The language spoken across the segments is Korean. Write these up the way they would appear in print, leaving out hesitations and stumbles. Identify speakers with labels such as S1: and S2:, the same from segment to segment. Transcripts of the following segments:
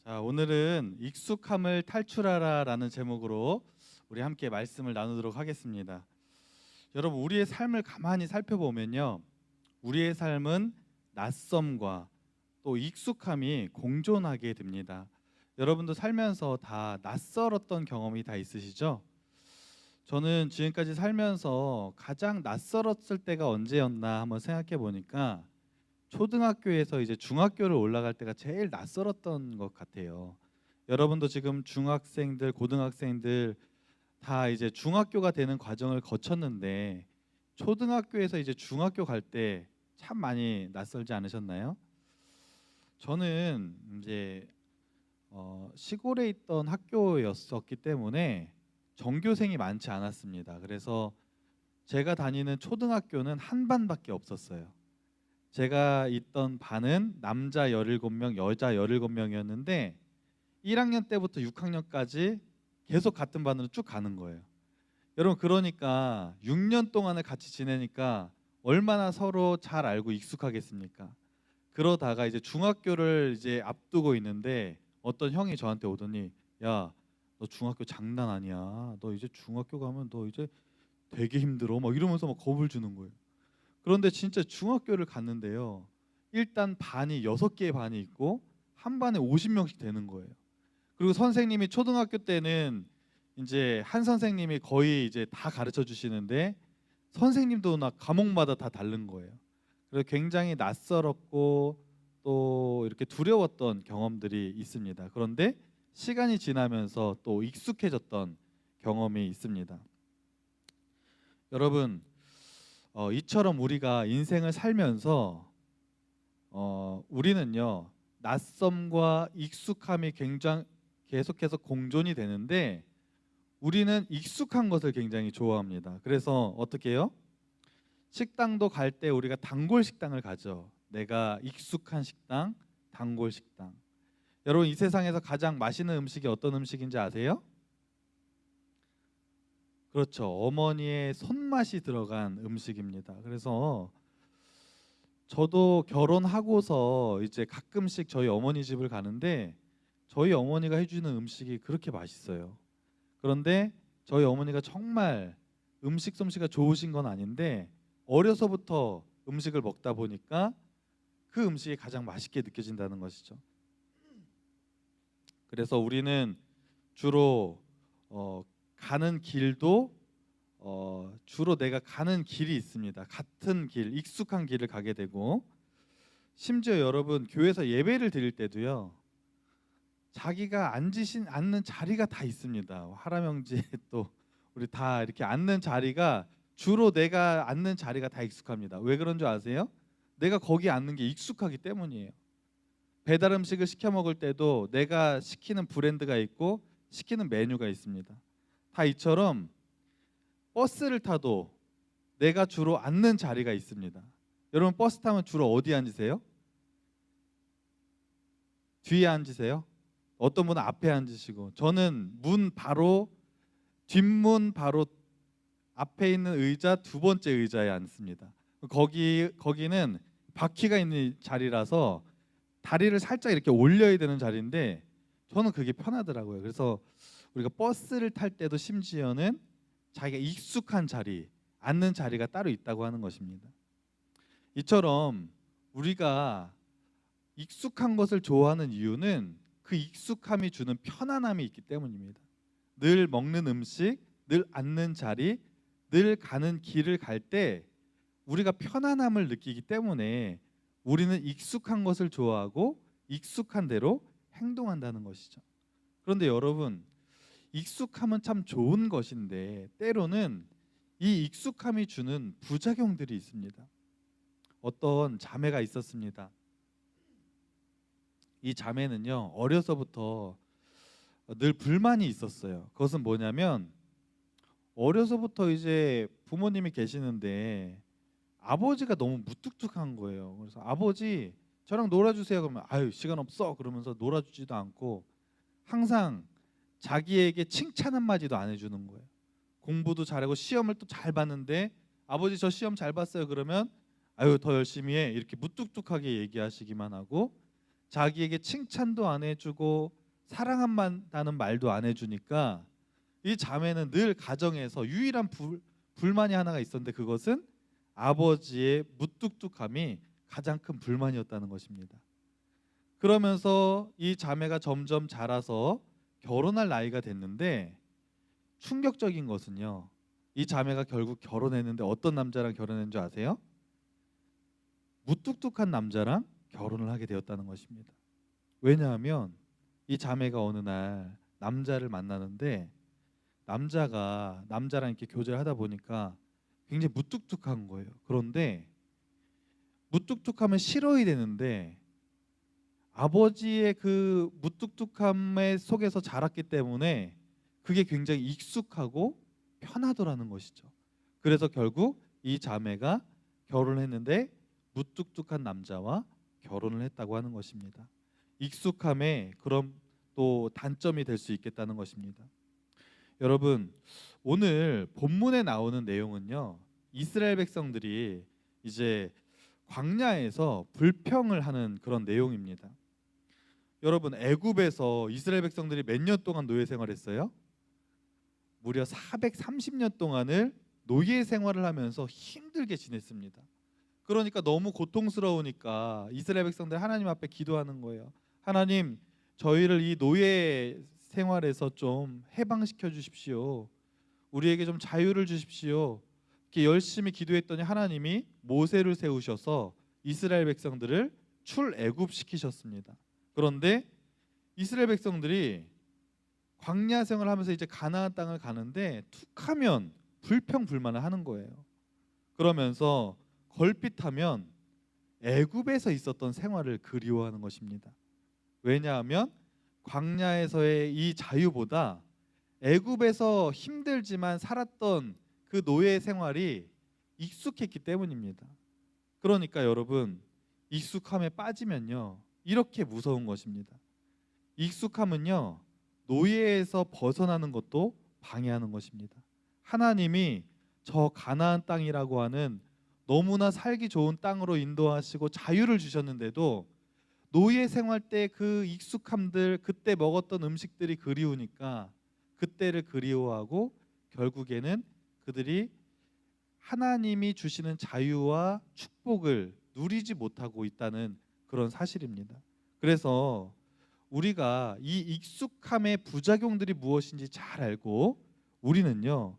S1: 자, 오늘은 익숙함을 탈출하라라는 제목으로 우리 함께 말씀을 나누도록 하겠습니다. 여러분, 우리의 삶을 가만히 살펴보면요, 우리의 삶은 낯섦과 또 익숙함이 공존하게 됩니다. 여러분도 살면서 다 낯설었던 경험이 다 있으시죠? 저는 지금까지 살면서 가장 낯설었을 때가 언제였나 한번 생각해 보니까 초등학교에서 이제 중학교를 올라갈 때가 제일 낯설었던 것 같아요. 여러분도 지금 중학생들, 고등학생들 다 이제 중학교가 되는 과정을 거쳤는데 초등학교에서 이제 중학교 갈 때 참 많이 낯설지 않으셨나요? 저는 이제 시골에 있던 학교였었기 때문에 전교생이 많지 않았습니다. 그래서 제가 다니는 초등학교는 한 반밖에 없었어요. 제가 있던 반은 남자 17명, 여자 17명이었는데 1학년 때부터 6학년까지 계속 같은 반으로 쭉 가는 거예요. 여러분, 그러니까 6년 동안을 같이 지내니까 얼마나 서로 잘 알고 익숙하겠습니까? 그러다가 이제 중학교를 이제 앞두고 있는데 어떤 형이 저한테 오더니, 야, 너 중학교 장난 아니야. 너 이제 중학교 가면 너 이제 되게 힘들어. 막 이러면서 막 겁을 주는 거예요. 그런데 진짜 중학교를 갔는데요, 일단 반이 6개의 반이 있고 한 반에 50명씩 되는 거예요. 그리고 선생님이 초등학교 때는 이제 한 선생님이 거의 이제 다 가르쳐 주시는데 선생님도 나 과목마다 다 다른 거예요. 그래서 굉장히 낯설었고 또 이렇게 두려웠던 경험들이 있습니다. 그런데 시간이 지나면서 또 익숙해졌던 경험이 있습니다. 여러분, 이처럼 우리가 인생을 살면서 우리는요, 낯섦과 익숙함이 굉장히 계속해서 공존이 되는데 우리는 익숙한 것을 굉장히 좋아합니다. 그래서 어떻게 해요? 식당도 갈 때 우리가 단골 식당을 가죠. 내가 익숙한 식당, 단골 식당. 여러분, 이 세상에서 가장 맛있는 음식이 어떤 음식인지 아세요? 그렇죠. 어머니의 손맛이 들어간 음식입니다. 그래서 저도 결혼하고서 이제 가끔씩 저희 어머니 집을 가는데 저희 어머니가 해주는 음식이 그렇게 맛있어요. 그런데 저희 어머니가 정말 음식 솜씨가 좋으신 건 아닌데 어려서부터 음식을 먹다 보니까 그 음식이 가장 맛있게 느껴진다는 것이죠. 그래서 우리는 주로 가는 길도 주로 내가 가는 길이 있습니다. 같은 길, 익숙한 길을 가게 되고, 심지어 여러분, 교회에서 예배를 드릴 때도요, 자기가 앉는 자리가 다 있습니다. 하라명지에 또 우리 다 이렇게 앉는 자리가 주로 내가 앉는 자리가 다 익숙합니다. 왜 그런 줄 아세요? 내가 거기 앉는 게 익숙하기 때문이에요. 배달 음식을 시켜 먹을 때도 내가 시키는 브랜드가 있고 시키는 메뉴가 있습니다. 다 이처럼 버스를 타도 내가 주로 앉는 자리가 있습니다. 여러분, 버스 타면 주로 어디 앉으세요? 뒤에 앉으세요? 어떤 분은 앞에 앉으시고, 저는 문 바로 뒷문 바로 앞에 있는 의자 두 번째 의자에 앉습니다. 거기는 바퀴가 있는 자리라서 다리를 살짝 이렇게 올려야 되는 자리인데 저는 그게 편하더라고요. 그래서 우리가 버스를 탈 때도 심지어는 자기가 익숙한 자리, 앉는 자리가 따로 있다고 하는 것입니다. 이처럼 우리가 익숙한 것을 좋아하는 이유는 그 익숙함이 주는 편안함이 있기 때문입니다. 늘 먹는 음식, 늘 앉는 자리, 늘 가는 길을 갈 때 우리가 편안함을 느끼기 때문에 우리는 익숙한 것을 좋아하고 익숙한 대로 행동한다는 것이죠. 그런데 여러분, 익숙함은 참 좋은 것인데 때로는 이 익숙함이 주는 부작용들이 있습니다. 어떤 자매가 있었습니다. 이 자매는요, 어려서부터 늘 불만이 있었어요. 그것은 뭐냐면 어려서부터 이제 부모님이 계시는데 아버지가 너무 무뚝뚝한 거예요. 그래서 아버지 저랑 놀아주세요 그러면 아유 시간 없어 그러면서 놀아주지도 않고 항상 자기에게 칭찬 한마디도 안 해주는 거예요. 공부도 잘하고 시험을 또 잘 봤는데 아버지 저 시험 잘 봤어요 그러면 아유 더 열심히 해 이렇게 무뚝뚝하게 얘기하시기만 하고 자기에게 칭찬도 안 해주고 사랑한다는 말도 안 해주니까 이 자매는 늘 가정에서 유일한 불만이 하나가 있었는데, 그것은 아버지의 무뚝뚝함이 가장 큰 불만이었다는 것입니다. 그러면서 이 자매가 점점 자라서 결혼할 나이가 됐는데, 충격적인 것은요, 이 자매가 결국 결혼했는데 어떤 남자랑 결혼한 줄 아세요? 무뚝뚝한 남자랑 결혼을 하게 되었다는 것입니다. 왜냐하면 이 자매가 어느 날 남자를 만나는데, 남자가 남자랑 이렇게 교제를 하다 보니까 굉장히 무뚝뚝한 거예요. 그런데 무뚝뚝하면 싫어야 되는데, 아버지의 그 무뚝뚝함의 속에서 자랐기 때문에 그게 굉장히 익숙하고 편하더라는 것이죠. 그래서 결국 이 자매가 결혼했는데 무뚝뚝한 남자와 결혼을 했다고 하는 것입니다. 익숙함에 그런 또 단점이 될 수 있겠다는 것입니다. 여러분, 오늘 본문에 나오는 내용은요, 이스라엘 백성들이 이제 광야에서 불평을 하는 그런 내용입니다. 여러분, 애굽에서 이스라엘 백성들이 몇 년 동안 노예 생활했어요? 무려 430년 동안을 노예 생활을 하면서 힘들게 지냈습니다. 그러니까 너무 고통스러우니까 이스라엘 백성들 하나님 앞에 기도하는 거예요. 하나님, 저희를 이 노예 생활에서 좀 해방시켜 주십시오. 우리에게 좀 자유를 주십시오. 이렇게 열심히 기도했더니 하나님이 모세를 세우셔서 이스라엘 백성들을 출애굽시키셨습니다. 그런데 이스라엘 백성들이 광야 생활을 하면서 이제 가나안 땅을 가는데 툭하면 불평불만을 하는 거예요. 그러면서 걸핏하면 애굽에서 있었던 생활을 그리워하는 것입니다. 왜냐하면 광야에서의 이 자유보다 애굽에서 힘들지만 살았던 그 노예 생활이 익숙했기 때문입니다. 그러니까 여러분, 익숙함에 빠지면요, 이렇게 무서운 것입니다. 익숙함은요, 노예에서 벗어나는 것도 방해하는 것입니다. 하나님이 저 가나안 땅이라고 하는 너무나 살기 좋은 땅으로 인도하시고 자유를 주셨는데도 노예 생활 때 그 익숙함들, 그때 먹었던 음식들이 그리우니까 그때를 그리워하고 결국에는 그들이 하나님이 주시는 자유와 축복을 누리지 못하고 있다는 그런 사실입니다. 그래서 우리가 이 익숙함의 부작용들이 무엇인지 잘 알고 우리는요,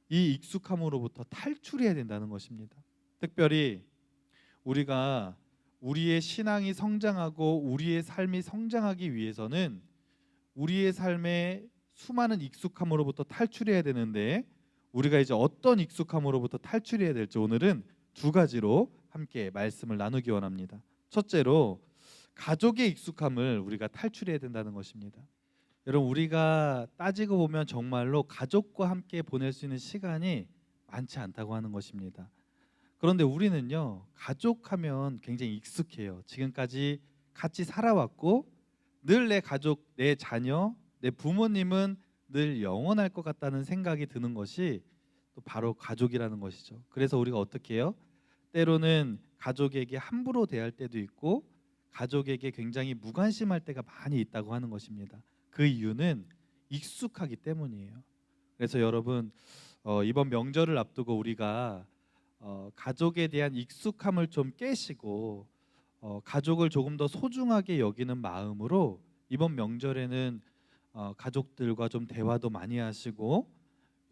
S1: 이 익숙함으로부터 탈출해야 된다는 것입니다. 특별히 우리가 우리의 신앙이 성장하고 우리의 삶이 성장하기 위해서는 우리의 삶의 수많은 익숙함으로부터 탈출해야 되는데, 우리가 이제 어떤 익숙함으로부터 탈출해야 될지 오늘은 두 가지로 함께 말씀을 나누기 원합니다. 첫째로, 가족의 익숙함을 우리가 탈출해야 된다는 것입니다. 여러분, 우리가 따지고 보면 정말로 가족과 함께 보낼 수 있는 시간이 많지 않다고 하는 것입니다. 그런데 우리는요, 가족하면 굉장히 익숙해요. 지금까지 같이 살아왔고 늘 내 가족, 내 자녀, 내 부모님은 늘 영원할 것 같다는 생각이 드는 것이 또 바로 가족이라는 것이죠. 그래서 우리가 어떻게 해요? 때로는 가족에게 함부로 대할 때도 있고 가족에게 굉장히 무관심할 때가 많이 있다고 하는 것입니다. 그 이유는 익숙하기 때문이에요. 그래서 여러분, 이번 명절을 앞두고 우리가 가족에 대한 익숙함을 좀 깨시고 가족을 조금 더 소중하게 여기는 마음으로 이번 명절에는 가족들과 좀 대화도 많이 하시고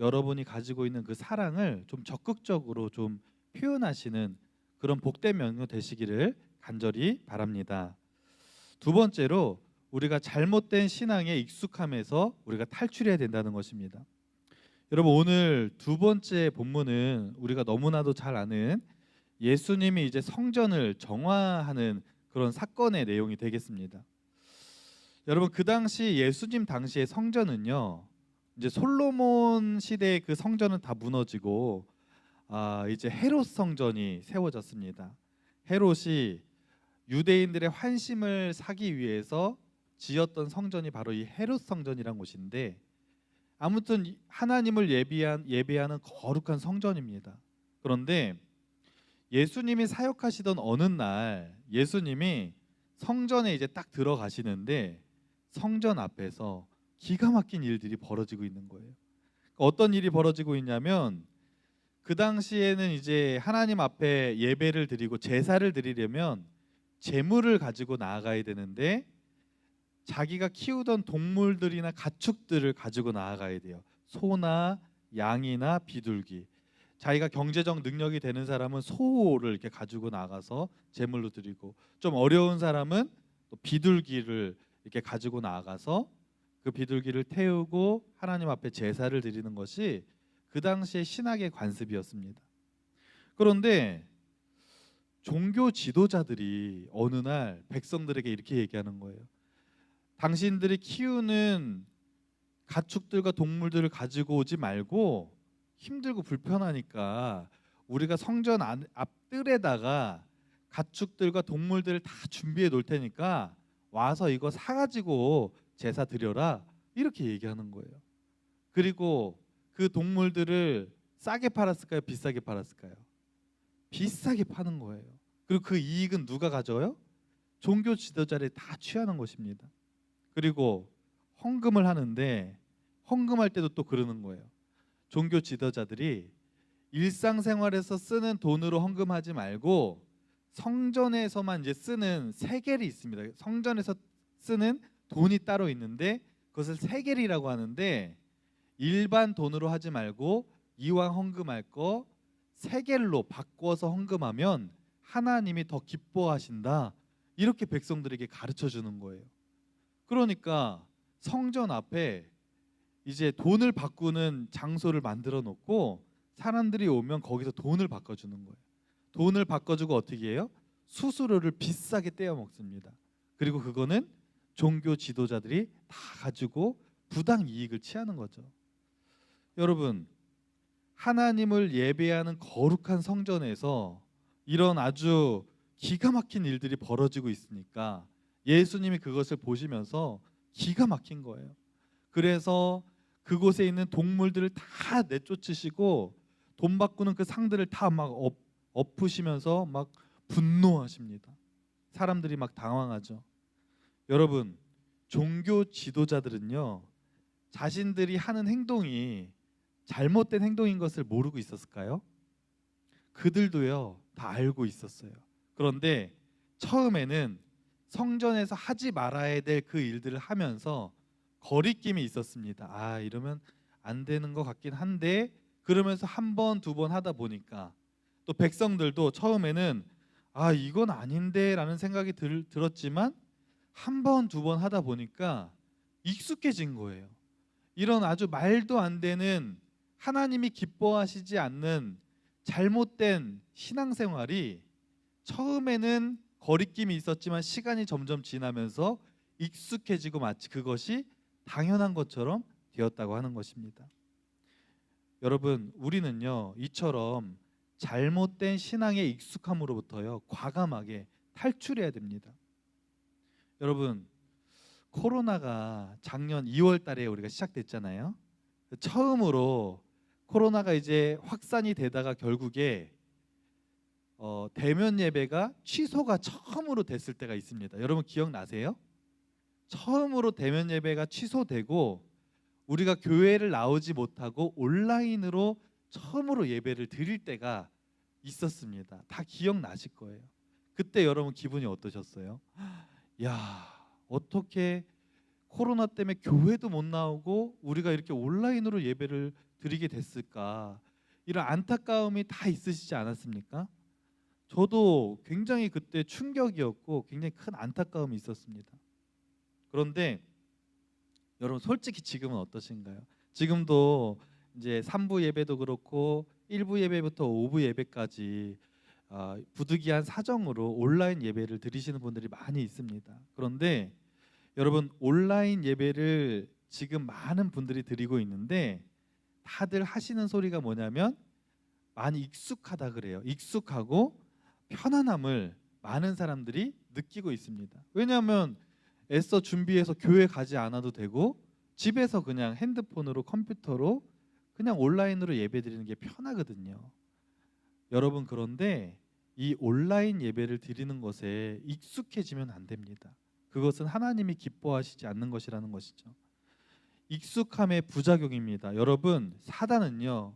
S1: 여러분이 가지고 있는 그 사랑을 좀 적극적으로 좀 표현하시는 그런 복된 명절 되시기를 간절히 바랍니다. 두 번째로, 우리가 잘못된 신앙에 익숙함에서 우리가 탈출해야 된다는 것입니다. 여러분, 오늘 두 번째 본문은 우리가 너무나도 잘 아는 예수님이 이제 성전을 정화하는 그런 사건의 내용이 되겠습니다. 여러분, 그 당시 예수님 당시의 성전은요, 이제 솔로몬 시대의 그 성전은 다 무너지고 이제 헤롯 성전이 세워졌습니다. 헤롯이 유대인들의 환심을 사기 위해서 지었던 성전이 바로 이 헤롯 성전이란 곳인데, 아무튼 하나님을 예배하는 거룩한 성전입니다. 그런데 예수님이 사역하시던 어느 날 예수님이 성전에 이제 딱 들어가시는데 성전 앞에서 기가 막힌 일들이 벌어지고 있는 거예요. 어떤 일이 벌어지고 있냐면 그 당시에는 이제 하나님 앞에 예배를 드리고 제사를 드리려면 제물을 가지고 나아가야 되는데 자기가 키우던 동물들이나 가축들을 가지고 나아가야 돼요. 소나 양이나 비둘기. 자기가 경제적 능력이 되는 사람은 소를 이렇게 가지고 나가서 제물로 드리고, 좀 어려운 사람은 또 비둘기를 이렇게 가지고 나가서 그 비둘기를 태우고 하나님 앞에 제사를 드리는 것이 그 당시의 신학의 관습이었습니다. 그런데 종교 지도자들이 어느 날 백성들에게 이렇게 얘기하는 거예요. 당신들이 키우는 가축들과 동물들을 가지고 오지 말고 힘들고 불편하니까 우리가 성전 앞뜰에다가 가축들과 동물들을 다 준비해 놓을 테니까 와서 이거 사가지고 제사 드려라, 이렇게 얘기하는 거예요. 그리고 그 동물들을 싸게 팔았을까요? 비싸게 팔았을까요? 비싸게 파는 거예요. 그리고 그 이익은 누가 가져요? 종교 지도자들이 다 취하는 것입니다. 그리고 헌금을 하는데 헌금할 때도 또 그러는 거예요. 종교 지도자들이 일상생활에서 쓰는 돈으로 헌금하지 말고 성전에서만 이제 쓰는 세겔이 있습니다. 성전에서 쓰는 돈이 따로 있는데 그것을 세겔이라고 하는데, 일반 돈으로 하지 말고 이왕 헌금할 거 세겔로 바꿔서 헌금하면 하나님이 더 기뻐하신다, 이렇게 백성들에게 가르쳐 주는 거예요. 그러니까 성전 앞에 이제 돈을 바꾸는 장소를 만들어 놓고 사람들이 오면 거기서 돈을 바꿔주는 거예요. 돈을 바꿔주고 어떻게 해요? 수수료를 비싸게 떼어 먹습니다. 그리고 그거는 종교 지도자들이 다 가지고 부당 이익을 취하는 거죠. 여러분, 하나님을 예배하는 거룩한 성전에서 이런 아주 기가 막힌 일들이 벌어지고 있으니까 예수님이 그것을 보시면서 기가 막힌 거예요. 그래서 그곳에 있는 동물들을 다 내쫓으시고 돈 바꾸는 그 상들을 다 막 엎으시면서 막 분노하십니다. 사람들이 막 당황하죠. 여러분, 종교 지도자들은요, 자신들이 하는 행동이 잘못된 행동인 것을 모르고 있었을까요? 그들도요, 다 알고 있었어요. 그런데 처음에는 성전에서 하지 말아야 될 그 일들을 하면서 거리낌이 있었습니다. 아, 이러면 안 되는 것 같긴 한데, 그러면서 한 번, 두 번 하다 보니까 또 백성들도 처음에는 아, 이건 아닌데 라는 생각이 들었지만 한 번, 두 번 하다 보니까 익숙해진 거예요. 이런 아주 말도 안 되는, 하나님이 기뻐하시지 않는 잘못된 신앙생활이 처음에는 거리낌이 있었지만 시간이 점점 지나면서 익숙해지고 마치 그것이 당연한 것처럼 되었다고 하는 것입니다. 여러분, 우리는요, 이처럼 잘못된 신앙의 익숙함으로부터요, 과감하게 탈출해야 됩니다. 여러분, 코로나가 작년 2월 달에 우리가 시작됐잖아요. 처음으로 코로나가 이제 확산이 되다가 결국에 대면 예배가 취소가 처음으로 됐을 때가 있습니다. 여러분 기억나세요? 처음으로 대면 예배가 취소되고 우리가 교회를 나오지 못하고 온라인으로 처음으로 예배를 드릴 때가 있었습니다. 다 기억나실 거예요. 그때 여러분 기분이 어떠셨어요? 야, 어떻게 코로나 때문에 교회도 못 나오고 우리가 이렇게 온라인으로 예배를 드리게 됐을까? 이런 안타까움이 다 있으시지 않았습니까? 저도 굉장히 그때 충격이었고 굉장히 큰 안타까움이 있었습니다. 그런데 여러분, 솔직히 지금은 어떠신가요? 지금도 이제 3부 예배도 그렇고 1부 예배부터 5부 예배까지 부득이한 사정으로 온라인 예배를 드리시는 분들이 많이 있습니다. 그런데 여러분, 온라인 예배를 지금 많은 분들이 드리고 있는데 다들 하시는 소리가 뭐냐면 많이 익숙하다 그래요. 익숙하고 편안함을 많은 사람들이 느끼고 있습니다. 왜냐하면 애써 준비해서 교회 가지 않아도 되고 집에서 그냥 핸드폰으로 컴퓨터로 그냥 온라인으로 예배 드리는 게 편하거든요. 여러분, 그런데 이 온라인 예배를 드리는 것에 익숙해지면 안 됩니다. 그것은 하나님이 기뻐하시지 않는 것이라는 것이죠. 익숙함의 부작용입니다. 여러분, 사단은요,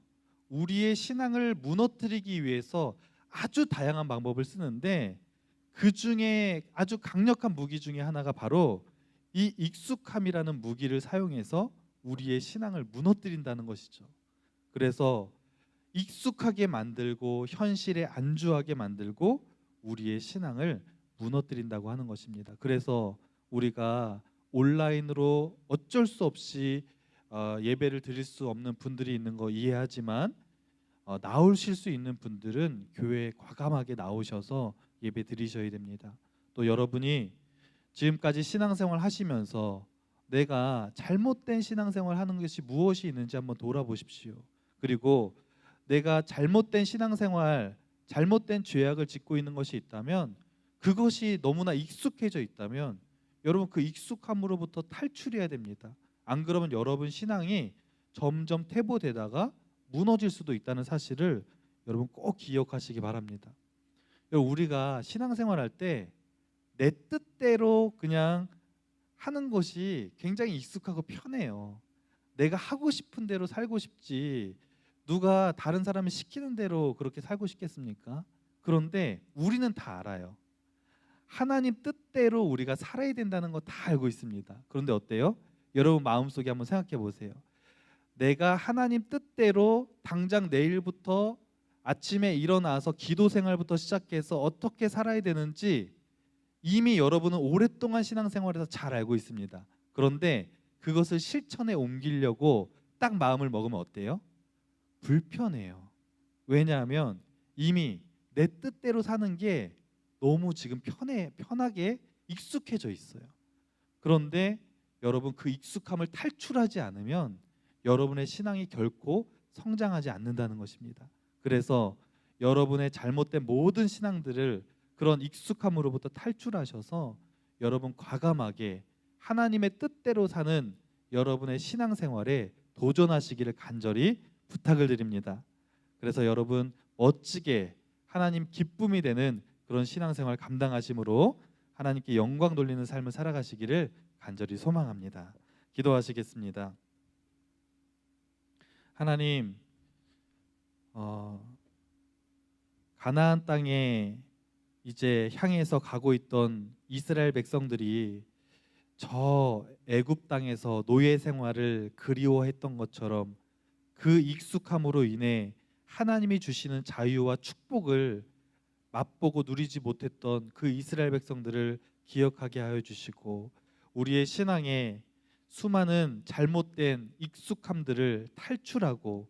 S1: 우리의 신앙을 무너뜨리기 위해서 아주 다양한 방법을 쓰는데 그 중에 아주 강력한 무기 중에 하나가 바로 이 익숙함이라는 무기를 사용해서 우리의 신앙을 무너뜨린다는 것이죠. 그래서 익숙하게 만들고 현실에 안주하게 만들고 우리의 신앙을 무너뜨린다고 하는 것입니다. 그래서 우리가 온라인으로 어쩔 수 없이 예배를 드릴 수 없는 분들이 있는 거 이해하지만 나오실 수 있는 분들은 교회에 과감하게 나오셔서 예배 드리셔야 됩니다. 또 여러분이 지금까지 신앙생활 하시면서 내가 잘못된 신앙생활 하는 것이 무엇이 있는지 한번 돌아보십시오. 그리고 내가 잘못된 신앙생활, 잘못된 죄악을 짓고 있는 것이 있다면, 그것이 너무나 익숙해져 있다면 여러분 그 익숙함으로부터 탈출해야 됩니다. 안 그러면 여러분 신앙이 점점 퇴보되다가 무너질 수도 있다는 사실을 여러분 꼭 기억하시기 바랍니다. 여러분, 우리가 신앙생활 할 때 내 뜻대로 그냥 하는 것이 굉장히 익숙하고 편해요. 내가 하고 싶은 대로 살고 싶지 누가 다른 사람이 시키는 대로 그렇게 살고 싶겠습니까? 그런데 우리는 다 알아요. 하나님 뜻대로 우리가 살아야 된다는 거 다 알고 있습니다. 그런데 어때요? 여러분 마음속에 한번 생각해 보세요. 내가 하나님 뜻대로 당장 내일부터 아침에 일어나서 기도 생활부터 시작해서 어떻게 살아야 되는지 이미 여러분은 오랫동안 신앙생활에서 잘 알고 있습니다. 그런데 그것을 실천에 옮기려고 딱 마음을 먹으면 어때요? 불편해요. 왜냐하면 이미 내 뜻대로 사는 게 너무 지금 편하게 익숙해져 있어요. 그런데 여러분 그 익숙함을 탈출하지 않으면 여러분의 신앙이 결코 성장하지 않는다는 것입니다. 그래서 여러분의 잘못된 모든 신앙들을 그런 익숙함으로부터 탈출하셔서 여러분 과감하게 하나님의 뜻대로 사는 여러분의 신앙생활에 도전하시기를 간절히 부탁을 드립니다. 그래서 여러분 멋지게 하나님 기쁨이 되는 그런 신앙생활 감당하심으로 하나님께 영광 돌리는 삶을 살아가시기를 간절히 소망합니다. 기도하시겠습니다. 하나님, 가나안 땅에 이제 향해서 가고 있던 이스라엘 백성들이 저 애굽 땅에서 노예 생활을 그리워했던 것처럼 그 익숙함으로 인해 하나님이 주시는 자유와 축복을 맛보고 누리지 못했던 그 이스라엘 백성들을 기억하게 하여 주시고 우리의 신앙에 수많은 잘못된 익숙함들을 탈출하고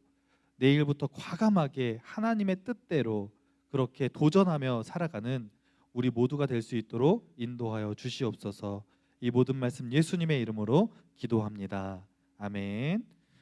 S1: 내일부터 과감하게 하나님의 뜻대로 그렇게 도전하며 살아가는 우리 모두가 될 수 있도록 인도하여 주시옵소서. 이 모든 말씀 예수님의 이름으로 기도합니다. 아멘.